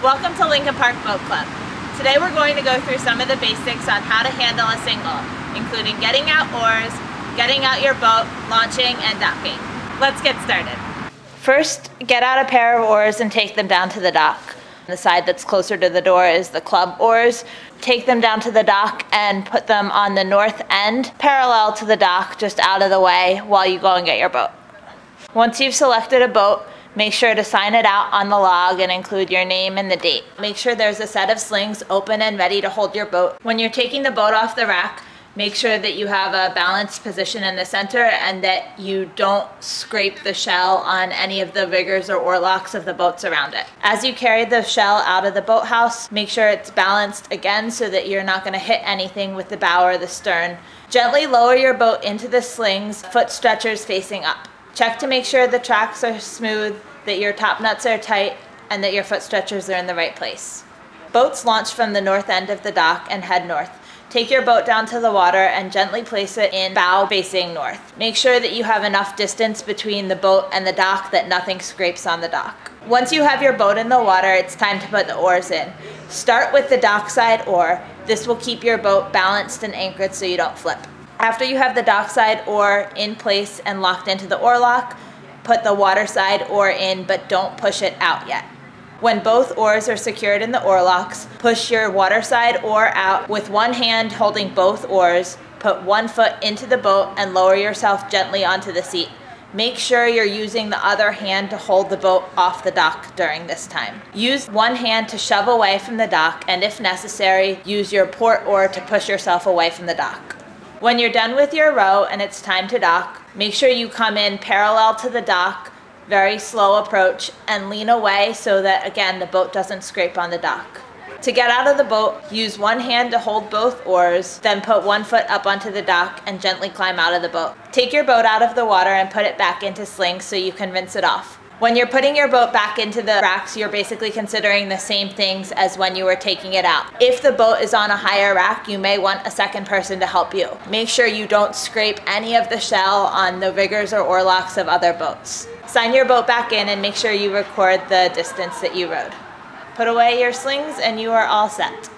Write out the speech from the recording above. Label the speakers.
Speaker 1: Welcome to Lincoln Park Boat Club. Today we're going to go through some of the basics on how to handle a single, including getting out oars, getting out your boat, launching, and docking. Let's get started. First, get out a pair of oars and take them down to the dock. The side that's closer to the door is the club oars. Take them down to the dock and put them on the north end, parallel to the dock, just out of the way while you go and get your boat. Once you've selected a boat, make sure to sign it out on the log and include your name and the date. Make sure there's a set of slings open and ready to hold your boat. When you're taking the boat off the rack, make sure that you have a balanced position in the center and that you don't scrape the shell on any of the riggers or oarlocks of the boats around it. As you carry the shell out of the boathouse, make sure it's balanced again so that you're not going to hit anything with the bow or the stern. Gently lower your boat into the slings, foot stretchers facing up. Check to make sure the tracks are smooth, that your top nuts are tight, and that your foot stretchers are in the right place. Boats launch from the north end of the dock and head north. Take your boat down to the water and gently place it in bow facing north. Make sure that you have enough distance between the boat and the dock that nothing scrapes on the dock. Once you have your boat in the water, it's time to put the oars in. Start with the dockside oar. This will keep your boat balanced and anchored so you don't flip. After you have the dockside oar in place and locked into the oarlock, put the waterside oar in, but don't push it out yet. When both oars are secured in the oarlocks, push your waterside oar out with one hand holding both oars, put one foot into the boat and lower yourself gently onto the seat. Make sure you're using the other hand to hold the boat off the dock during this time. Use one hand to shove away from the dock, and if necessary, use your port oar to push yourself away from the dock. When you're done with your row and it's time to dock, make sure you come in parallel to the dock, very slow approach, and lean away so that, again, the boat doesn't scrape on the dock. To get out of the boat, use one hand to hold both oars, then put one foot up onto the dock and gently climb out of the boat. Take your boat out of the water and put it back into slings so you can rinse it off. When you're putting your boat back into the racks, you're basically considering the same things as when you were taking it out. If the boat is on a higher rack, you may want a second person to help you. Make sure you don't scrape any of the shell on the riggers or oarlocks of other boats. Sign your boat back in and make sure you record the distance that you rode. Put away your slings and you are all set.